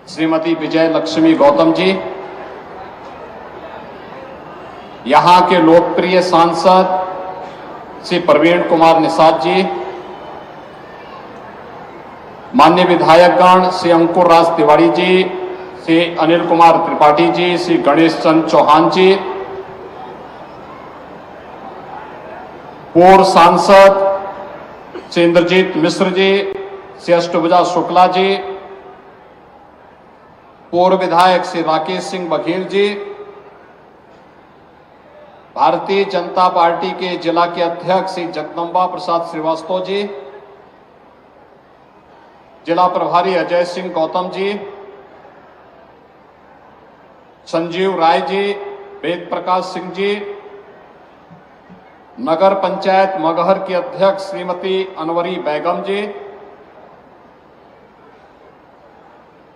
श्रीमती विजय लक्ष्मी गौतम जी, यहां के लोकप्रिय सांसद श्री प्रवीण कुमार निषाद जी, माननीय विधायकगण श्री अंकुर राज तिवारी जी, श्री अनिल कुमार त्रिपाठी जी, श्री गणेश चंद चौहान जी, पूर्व सांसद श्री इंद्रजीत मिश्र जी, श्री अष्टभुजा शुक्ला जी, पूर्व विधायक श्री राकेश सिंह बघेल जी, भारतीय जनता पार्टी के जिला के अध्यक्ष श्री जगदम्बा प्रसाद श्रीवास्तव जी, जिला प्रभारी अजय सिंह गौतम जी, संजीव राय जी, वेद प्रकाश सिंह जी, नगर पंचायत मगहर की अध्यक्ष श्रीमती अनवरी बेगम जी,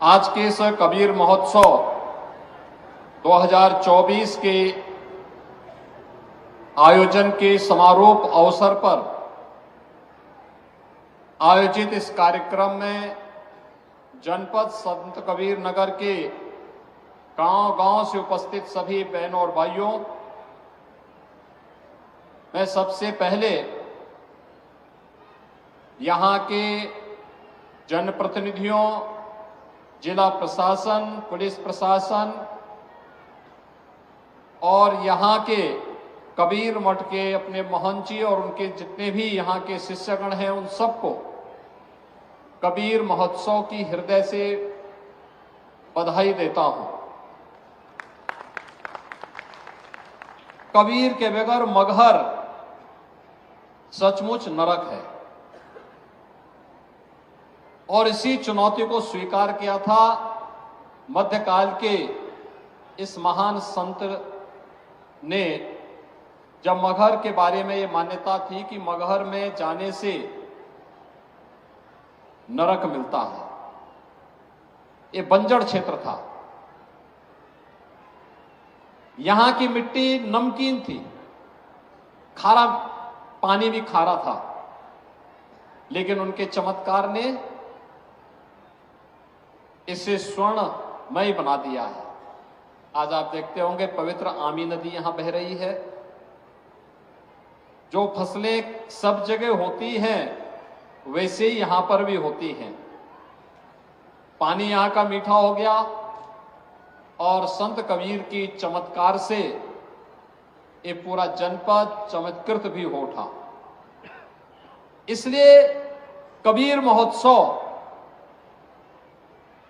आज के इस कबीर महोत्सव 2024 के आयोजन के समारोप अवसर पर आयोजित इस कार्यक्रम में जनपद संत कबीर नगर के गांव-गांव से उपस्थित सभी बहनों और भाइयों, मैं सबसे पहले यहां के जनप्रतिनिधियों, जिला प्रशासन, पुलिस प्रशासन और यहां के कबीर मठ के अपने महंत जी और उनके जितने भी यहां के शिष्यगण हैं, उन सबको कबीर महोत्सव की हृदय से बधाई देता हूं। कबीर के बगैर मगहर सचमुच नरक है और इसी चुनौती को स्वीकार किया था मध्यकाल के इस महान संत ने, जब मगहर के बारे में ये मान्यता थी कि मगहर में जाने से नरक मिलता है। ये बंजर क्षेत्र था, यहां की मिट्टी नमकीन थी, खारा पानी भी खारा था, लेकिन उनके चमत्कार ने इसे स्वर्णमय बना दिया है। आज आप देखते होंगे पवित्र आमी नदी यहां बह रही है। जो फसलें सब जगह होती हैं वैसे ही यहां पर भी होती हैं। पानी यहां का मीठा हो गया और संत कबीर की चमत्कार से ये पूरा जनपद चमत्कृत भी हो उठा। इसलिए कबीर महोत्सव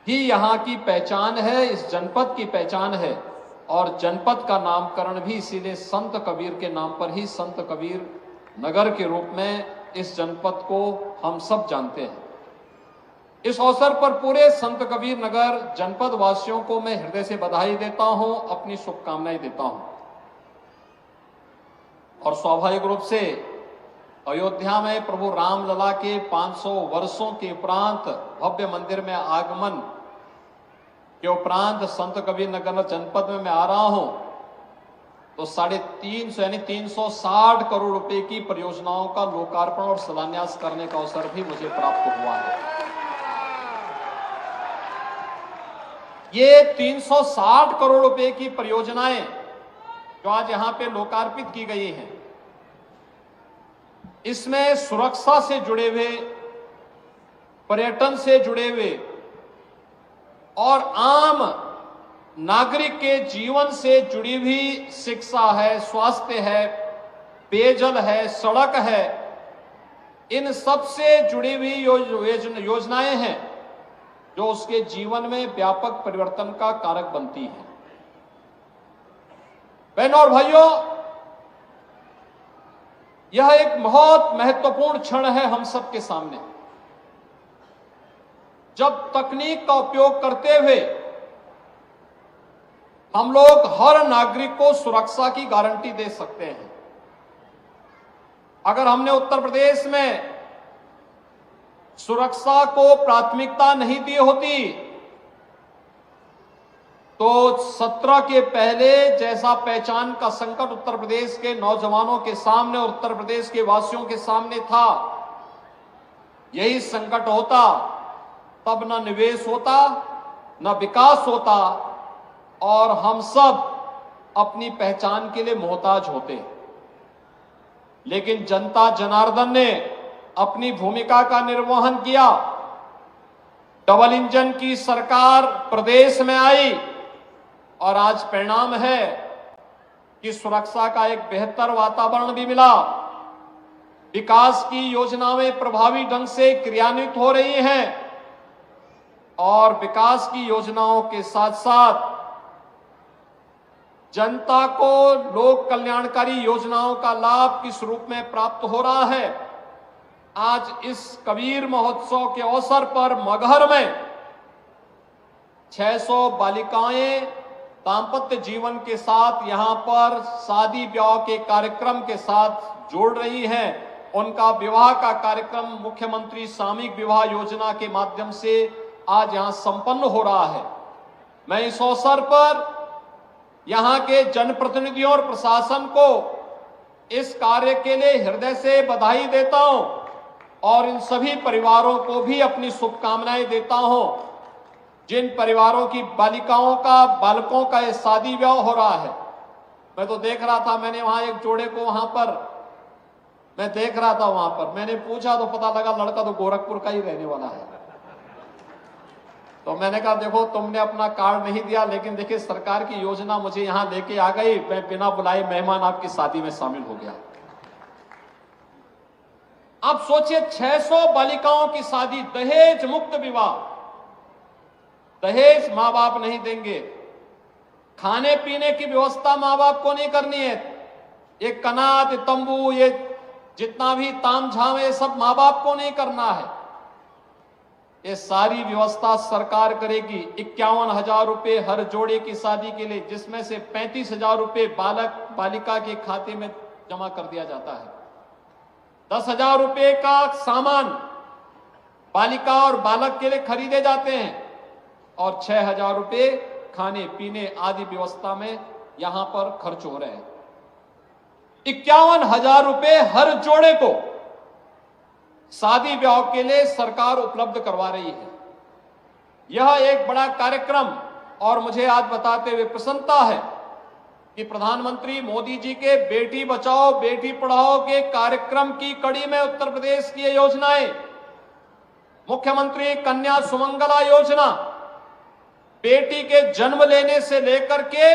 ही यहां की पहचान है, इस जनपद की पहचान है और जनपद का नामकरण भी इसीलिए संत कबीर के नाम पर ही संत कबीर नगर के रूप में इस जनपद को हम सब जानते हैं। इस अवसर पर पूरे संत कबीर नगर जनपद वासियों को मैं हृदय से बधाई देता हूं, अपनी शुभकामनाएं देता हूं और स्वाभाविक रूप से अयोध्या में प्रभु रामलला के 500 वर्षों के उपरांत भव्य मंदिर में आगमन के उपरांत संत कबीर नगर जनपद में मैं आ रहा हूं तो 350 यानी 360 करोड़ रुपए की परियोजनाओं का लोकार्पण और शिलान्यास करने का अवसर भी मुझे प्राप्त हुआ है। ये 360 करोड़ रुपए की परियोजनाएं जो आज यहां पे लोकार्पित की गई हैं, इसमें सुरक्षा से जुड़े हुए, पर्यटन से जुड़े हुए और आम नागरिक के जीवन से जुड़ी हुई शिक्षा है, स्वास्थ्य है, पेयजल है, सड़क है, इन सब से जुड़ी हुई योजनाएं हैं जो उसके जीवन में व्यापक परिवर्तन का कारक बनती हैं। बहनों और भाइयों, यह एक बहुत महत्वपूर्ण क्षण है हम सबके सामने, जब तकनीक का उपयोग करते हुए हम लोग हर नागरिक को सुरक्षा की गारंटी दे सकते हैं। अगर हमने उत्तर प्रदेश में सुरक्षा को प्राथमिकता नहीं दी होती तो 17 के पहले जैसा पहचान का संकट उत्तर प्रदेश के नौजवानों के सामने और उत्तर प्रदेश के वासियों के सामने था, यही संकट होता तब न निवेश होता, न विकास होता और हम सब अपनी पहचान के लिए मोहताज होते। लेकिन जनता जनार्दन ने अपनी भूमिका का निर्वहन किया। डबल इंजन की सरकार प्रदेश में आई और आज परिणाम है कि सुरक्षा का एक बेहतर वातावरण भी मिला। विकास की योजनाएं प्रभावी ढंग से क्रियान्वित हो रही हैं और विकास की योजनाओं के साथ साथ जनता को लोक कल्याणकारी योजनाओं का लाभ किस रूप में प्राप्त हो रहा है। आज इस कबीर महोत्सव के अवसर पर मगहर में 600 बालिकाएं दाम्पत्य जीवन के साथ यहां पर शादी ब्याह के कार्यक्रम के साथ जोड़ रही हैं। उनका विवाह का कार्यक्रम मुख्यमंत्री सामूहिक विवाह योजना के माध्यम से आज यहां संपन्न हो रहा है। मैं इस अवसर पर यहां के जनप्रतिनिधियों और प्रशासन को इस कार्य के लिए हृदय से बधाई देता हूं और इन सभी परिवारों को भी अपनी शुभकामनाएं देता हूं जिन परिवारों की बालिकाओं का बालकों का ये शादी ब्याह हो रहा है। मैं तो देख रहा था, मैंने वहां एक जोड़े को वहां पर मैं देख रहा था, वहां पर मैंने पूछा तो पता लगा लड़का तो गोरखपुर का ही रहने वाला है। तो मैंने कहा देखो तुमने अपना कार्ड नहीं दिया, लेकिन देखिए सरकार की योजना मुझे यहां लेके आ गई, मैं बिना बुलाए मेहमान आपकी शादी में शामिल हो गया। आप सोचिए 600 बालिकाओं की शादी, दहेज मुक्त विवाह, दहेज मां बाप नहीं देंगे, खाने पीने की व्यवस्था मां बाप को नहीं करनी है, ये कनात तंबू ये जितना भी तामझाम ये सब मां बाप को नहीं करना है, ये सारी व्यवस्था सरकार करेगी। 51,000 रुपए हर जोड़े की शादी के लिए, जिसमें से 35,000 रुपए बालक बालिका के खाते में जमा कर दिया जाता है। 10,000 रुपए का सामान बालिका और बालक के लिए खरीदे जाते हैं और 6,000 रुपए खाने पीने आदि व्यवस्था में यहां पर खर्च हो रहे हैं। 51,000 रुपए हर जोड़े को शादी ब्याह के लिए सरकार उपलब्ध करवा रही है। यह एक बड़ा कार्यक्रम और मुझे आज बताते हुए प्रसन्नता है कि प्रधानमंत्री मोदी जी के बेटी बचाओ बेटी पढ़ाओ के कार्यक्रम की कड़ी में उत्तर प्रदेश की ये योजनाएं, मुख्यमंत्री कन्या सुमंगला योजना, बेटी के जन्म लेने से लेकर के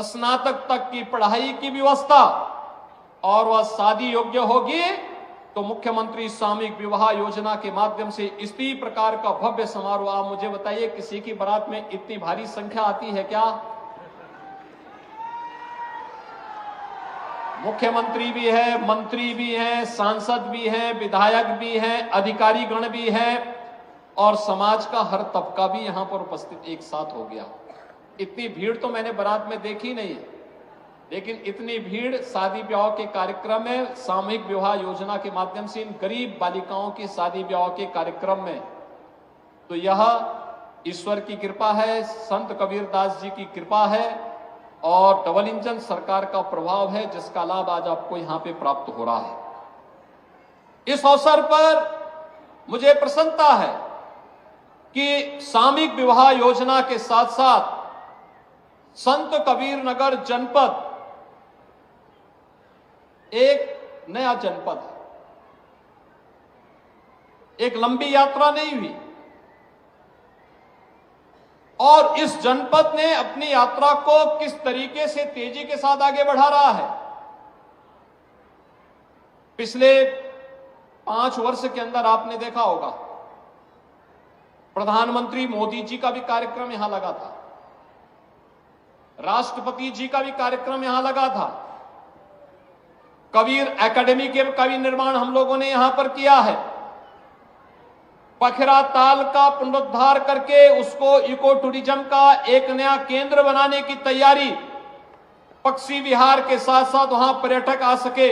स्नातक तक की पढ़ाई की व्यवस्था, और वह शादी योग्य होगी तो मुख्यमंत्री सामूहिक विवाह योजना के माध्यम से इसी प्रकार का भव्य समारोह। आप मुझे बताइए किसी की बारात में इतनी भारी संख्या आती है क्या? मुख्यमंत्री भी है, मंत्री भी हैं, सांसद भी हैं, विधायक भी हैं, अधिकारी गण भी हैं और समाज का हर तबका भी यहां पर उपस्थित एक साथ हो गया। इतनी भीड़ तो मैंने बारात में देखी नहीं है, लेकिन इतनी भीड़ शादी ब्याह के कार्यक्रम में सामूहिक विवाह योजना के माध्यम से इन गरीब बालिकाओं की शादी ब्याह के कार्यक्रम में, तो यह ईश्वर की कृपा है, संत कबीरदास जी की कृपा है और डबल इंजन सरकार का प्रभाव है जिसका लाभ आज आपको यहां पे प्राप्त हो रहा है। इस अवसर पर मुझे प्रसन्नता है कि सामूहिक विवाह योजना के साथ साथ संत कबीर नगर जनपद एक नया जनपद है। एक लंबी यात्रा नहीं हुई और इस जनपद ने अपनी यात्रा को किस तरीके से तेजी के साथ आगे बढ़ा रहा है। पिछले 5 वर्ष के अंदर आपने देखा होगा प्रधानमंत्री मोदी जी का भी कार्यक्रम यहां लगा था, राष्ट्रपति जी का भी कार्यक्रम यहां लगा था, कबीर एकेडमी का भी निर्माण हम लोगों ने यहां पर किया है, पखरा ताल का पुनरुद्धार करके उसको इको टूरिज्म का एक नया केंद्र बनाने की तैयारी, पक्षी विहार के साथ साथ वहां पर्यटक आ सके,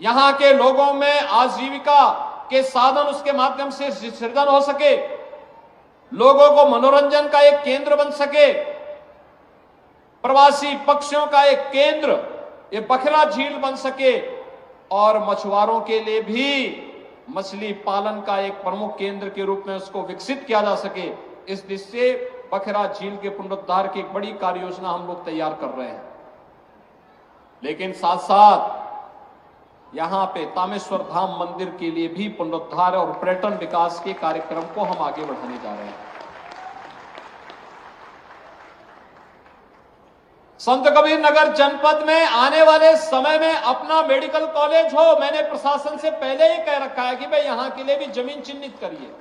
यहां के लोगों में आजीविका के साधन उसके माध्यम से सृजन हो सके, लोगों को मनोरंजन का एक केंद्र बन सके, प्रवासी पक्षियों का एक केंद्र ये बखरा झील बन सके और मछुआरों के लिए भी मछली पालन का एक प्रमुख केंद्र के रूप में उसको विकसित किया जा सके। इस दिशा से बखरा झील के पुनरुद्धार की एक बड़ी कार्य योजना हम लोग तैयार कर रहे हैं। लेकिन साथ साथ यहां पे तामेश्वर धाम मंदिर के लिए भी पुनरुद्धार और पर्यटन विकास के कार्यक्रम को हम आगे बढ़ाने जा रहे हैं। संत कबीर नगर जनपद में आने वाले समय में अपना मेडिकल कॉलेज हो। मैंने प्रशासन से पहले ही कह रखा है कि भाई यहां के लिए भी जमीन चिन्हित करिए,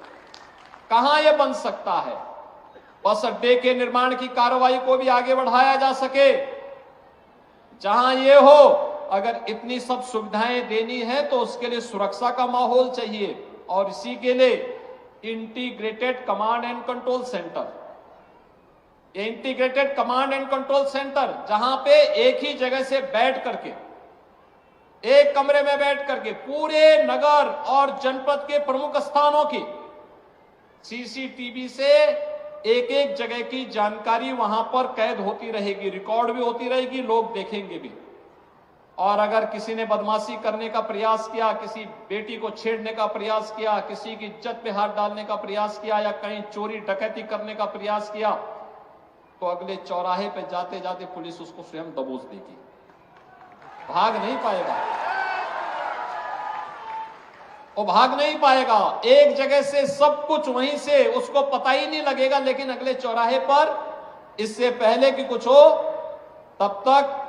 कहां यह बन सकता है। बस अड्डे के निर्माण की कार्रवाई को भी आगे बढ़ाया जा सके। जहां ये हो, अगर इतनी सब सुविधाएं देनी है तो उसके लिए सुरक्षा का माहौल चाहिए, और इसी के लिए integrated command and control centre, integrated command and control centre जहां पे एक ही जगह से बैठ करके, एक कमरे में बैठ करके पूरे नगर और जनपद के प्रमुख स्थानों की सीसीटीवी से एक एक जगह की जानकारी वहां पर कैद होती रहेगी, रिकॉर्ड भी होती रहेगी, लोग देखेंगे भी। और अगर किसी ने बदमाशी करने का प्रयास किया, किसी बेटी को छेड़ने का प्रयास किया, किसी की इज्जत पे हाथ डालने का प्रयास किया, या कहीं चोरी डकैती करने का प्रयास किया, तो अगले चौराहे पे जाते जाते पुलिस उसको स्वयं दबोच देगी, भाग नहीं पाएगा, वो भाग नहीं पाएगा। एक जगह से सब कुछ वहीं से उसको पता ही नहीं लगेगा, लेकिन अगले चौराहे पर इससे पहले कि कुछ हो तब तक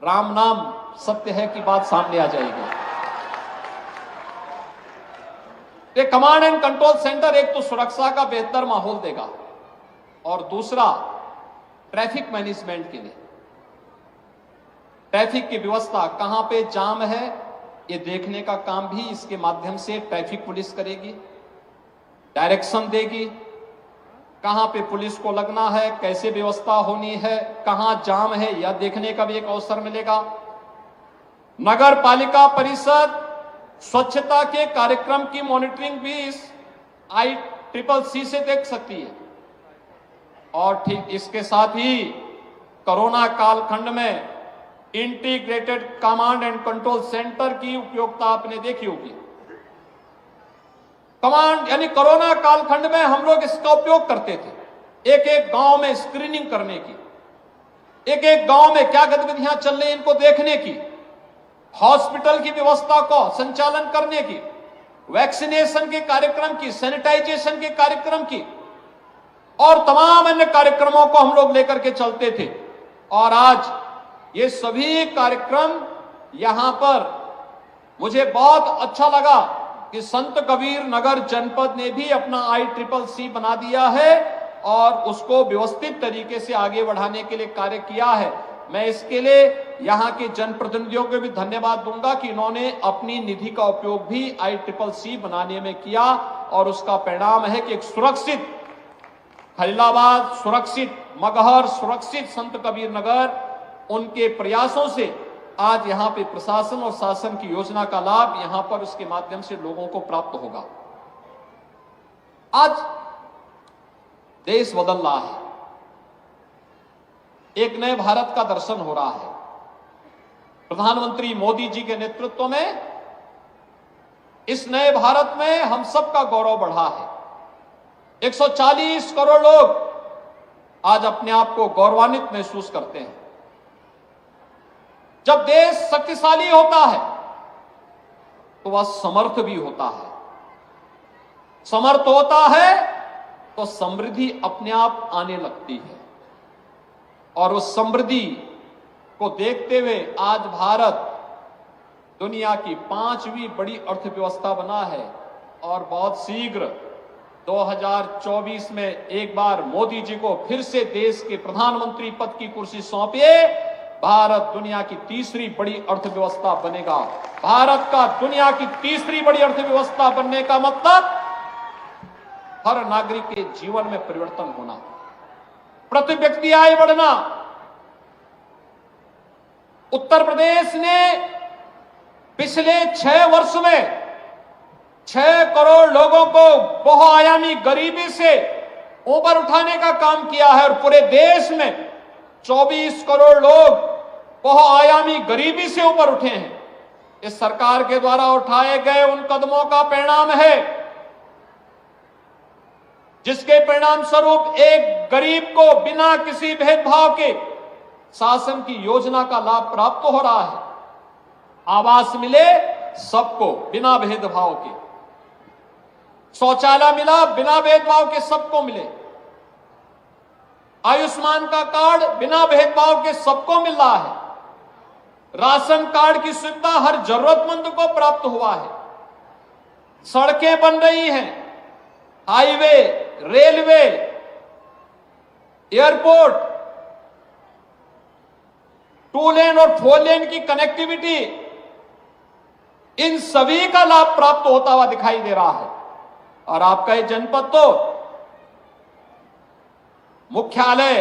राम नाम सत्य है की बात सामने आ जाएगी। ये कमांड एंड कंट्रोल सेंटर एक तो सुरक्षा का बेहतर माहौल देगा, और दूसरा ट्रैफिक मैनेजमेंट के लिए, ट्रैफिक की व्यवस्था कहां पे जाम है ये देखने का काम भी इसके माध्यम से ट्रैफिक पुलिस करेगी, डायरेक्शन देगी, कहां पे पुलिस को लगना है, कैसे व्यवस्था होनी है, कहां जाम है यह देखने का भी एक अवसर मिलेगा। नगर पालिका परिषद स्वच्छता के कार्यक्रम की मॉनिटरिंग भी इस ICCC से देख सकती है। और ठीक इसके साथ ही कोरोना कालखंड में integrated command and control centre की उपयोगिता आपने देखी होगी। कमांड यानी कोरोना कालखंड में हम लोग इसका उपयोग करते थे, एक एक गांव में स्क्रीनिंग करने की, एक एक गांव में क्या गतिविधियां चल रही इनको देखने की, हॉस्पिटल की व्यवस्था को संचालन करने की, वैक्सीनेशन के कार्यक्रम की, सैनिटाइजेशन के कार्यक्रम की, और तमाम अन्य कार्यक्रमों को हम लोग लेकर के चलते थे। और आज ये सभी कार्यक्रम यहां पर मुझे बहुत अच्छा लगा कि संत कबीर नगर जनपद ने भी अपना ICCC बना दिया है और उसको व्यवस्थित तरीके से आगे बढ़ाने के लिए कार्य किया है। मैं इसके लिए यहां के जनप्रतिनिधियों को भी धन्यवाद दूंगा कि इन्होंने अपनी निधि का उपयोग भी ICCC बनाने में किया, और उसका परिणाम है कि एक सुरक्षित खलीलाबाद, सुरक्षित मगहर, सुरक्षित संत कबीर नगर, उनके प्रयासों से आज यहां पे प्रशासन और शासन की योजना का लाभ यहां पर उसके माध्यम से लोगों को प्राप्त होगा। आज देश बदल रहा है, एक नए भारत का दर्शन हो रहा है। प्रधानमंत्री मोदी जी के नेतृत्व में इस नए भारत में हम सबका गौरव बढ़ा है। 140 करोड़ लोग आज अपने आप को गौरवान्वित महसूस करते हैं। जब देश शक्तिशाली होता है तो वह समर्थ भी होता है, समर्थ होता है तो समृद्धि अपने आप आने लगती है, और उस समृद्धि को देखते हुए आज भारत दुनिया की 5वीं बड़ी अर्थव्यवस्था बना है। और बहुत शीघ्र 2024 में एक बार मोदी जी को फिर से देश के प्रधानमंत्री पद की कुर्सी सौंपिए, भारत दुनिया की 3री बड़ी अर्थव्यवस्था बनेगा। भारत का दुनिया की 3री बड़ी अर्थव्यवस्था बनने का मतलब हर नागरिक के जीवन में परिवर्तन होना, प्रति व्यक्ति आय बढ़ना। उत्तर प्रदेश ने पिछले 6 वर्ष में 6 करोड़ लोगों को बहुआयामी गरीबी से ऊपर उठाने का काम किया है, और पूरे देश में 24 करोड़ लोग बहुआयामी गरीबी से ऊपर उठे हैं। इस सरकार के द्वारा उठाए गए उन कदमों का परिणाम है। जिसके परिणाम स्वरूप एक गरीब को बिना किसी भेदभाव के शासन की योजना का लाभ प्राप्त हो रहा है। आवास मिले सबको बिना भेदभाव के, शौचालय मिला बिना भेदभाव के सबको मिले, आयुष्मान का कार्ड बिना भेदभाव के सबको मिल रहा है, राशन कार्ड की सुविधा हर जरूरतमंद को प्राप्त हुआ है, सड़कें बन रही हैं, हाईवे, रेलवे, एयरपोर्ट, 2 लेन और 4 लेन की कनेक्टिविटी, इन सभी का लाभ प्राप्त होता हुआ दिखाई दे रहा है। और आपका ये जनपद तो मुख्यालय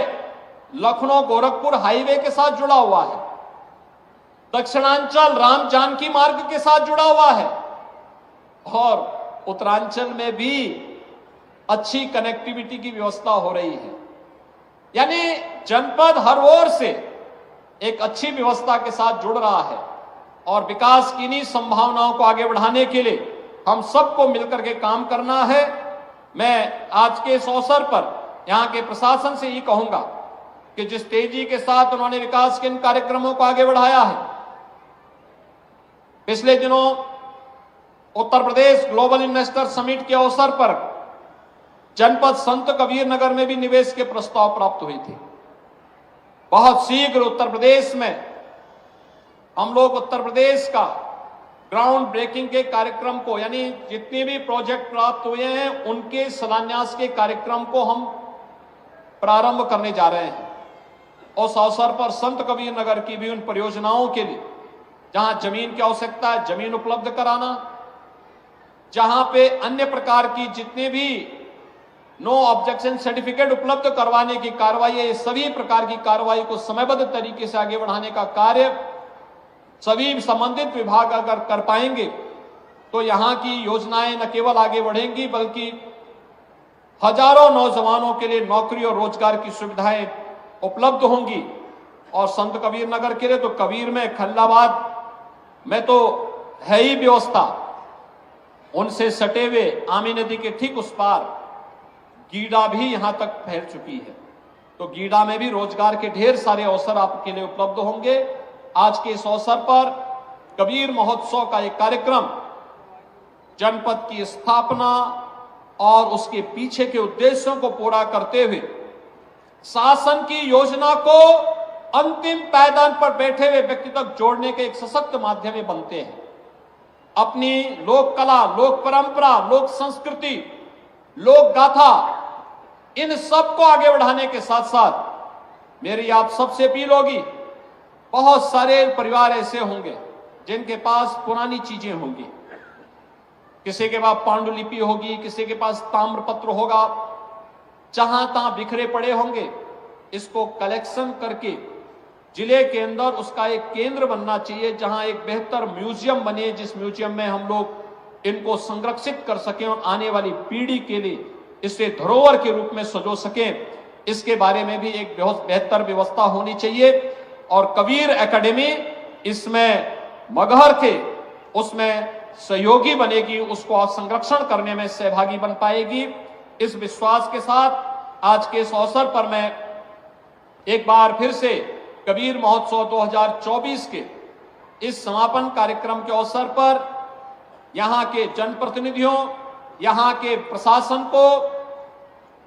लखनऊ गोरखपुर हाईवे के साथ जुड़ा हुआ है, दक्षिणांचल राम जानकी मार्ग के साथ जुड़ा हुआ है, और उत्तरांचल में भी अच्छी कनेक्टिविटी की व्यवस्था हो रही है। यानी जनपद हर ओर से एक अच्छी व्यवस्था के साथ जुड़ रहा है और विकास की इन्हीं संभावनाओं को आगे बढ़ाने के लिए हम सबको मिलकर के काम करना है। मैं आज के इस अवसर पर यहां के प्रशासन से ये कहूंगा कि जिस तेजी के साथ उन्होंने विकास के इन कार्यक्रमों को आगे बढ़ाया है, पिछले दिनों Uttar Pradesh global investor summit के अवसर पर जनपद संत कबीर नगर में भी निवेश के प्रस्ताव प्राप्त हुए थे। बहुत शीघ्र उत्तर प्रदेश में हम लोग उत्तर प्रदेश का ग्राउंड ब्रेकिंग के कार्यक्रम को, यानी जितने भी प्रोजेक्ट प्राप्त हुए हैं उनके शिलान्यास के कार्यक्रम को हम प्रारंभ करने जा रहे हैं। उस अवसर पर संत कबीर नगर की भी उन परियोजनाओं के लिए जहां जमीन की आवश्यकता है जमीन उपलब्ध कराना, जहां पे अन्य प्रकार की जितने भी नो ऑब्जेक्शन सर्टिफिकेट उपलब्ध करवाने की कार्रवाई है, सभी प्रकार की कार्रवाई को समयबद्ध तरीके से आगे बढ़ाने का कार्य सभी संबंधित विभाग अगर कर पाएंगे तो यहां की योजनाएं न केवल आगे बढ़ेंगी बल्कि हजारों नौजवानों के लिए नौकरी और रोजगार की सुविधाएं उपलब्ध होंगी। और संत कबीर नगर के लिए तो कबीर में खल्लाबाद में तो है ही व्यवस्था, उनसे सटे हुए आमी नदी के ठीक उस पार गीडा भी यहां तक फैल चुकी है, तो गीडा में भी रोजगार के ढेर सारे अवसर आपके लिए उपलब्ध होंगे। आज के इस अवसर पर कबीर महोत्सव का एक कार्यक्रम जनपद की स्थापना और उसके पीछे के उद्देश्यों को पूरा करते हुए शासन की योजना को अंतिम पायदान पर बैठे हुए व्यक्ति तक जोड़ने के एक सशक्त माध्यम बनते हैं। अपनी लोक कला, लोक परंपरा, लोक संस्कृति, लोक गाथा, इन सब को आगे बढ़ाने के साथ साथ मेरी आप सबसे अपील होगी, बहुत सारे परिवार ऐसे होंगे जिनके पास पुरानी चीजें होंगी, किसी के पास पांडुलिपि होगी, किसी के पास ताम्रपत्र होगा, जहां तहां बिखरे पड़े होंगे। इसको कलेक्शन करके जिले के अंदर उसका एक केंद्र बनना चाहिए जहां एक बेहतर म्यूजियम बने, जिस म्यूजियम में हम लोग इनको संरक्षित कर सकें और आने वाली पीढ़ी के लिए इसे धरोहर के रूप में सजो सकें। इसके बारे में भी एक बेहतर व्यवस्था होनी चाहिए और कबीर एकेडमी इसमें मगहर के उसमें सहयोगी बनेगी, उसको संरक्षण करने में सहभागी बन पाएगी। इस विश्वास के साथ आज के इस अवसर पर मैं एक बार फिर से कबीर महोत्सव 2024 के इस समापन कार्यक्रम के अवसर पर यहां के जनप्रतिनिधियों, यहां के प्रशासन को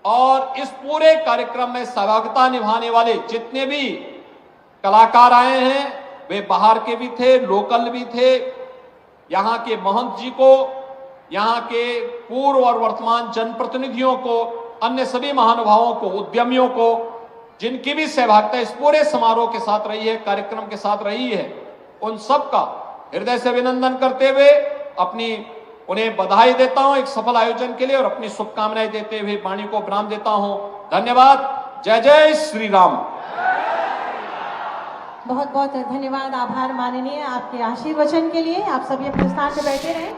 और इस पूरे कार्यक्रम में सहभागिता निभाने वाले जितने भी कलाकार आए हैं, वे बाहर के भी थे, लोकल भी थे, यहां के महंत जी को, यहां के पूर्व और वर्तमान जनप्रतिनिधियों को, अन्य सभी महानुभावों को, उद्यमियों को, जिनकी भी सहभागिता इस पूरे समारोह के साथ रही है, कार्यक्रम के साथ रही है, उन सब का हृदय से अभिनंदन करते हुए उन्हें बधाई देता हूं एक सफल आयोजन के लिए और अपनी शुभकामनाएं देते हुए वाणी को विराम देता हूं। धन्यवाद। जय जय श्री राम। बहुत बहुत धन्यवाद, आभार माननीय आपके आशीर्वचन के लिए। आप सभी अपने स्थान पर बैठे रहें।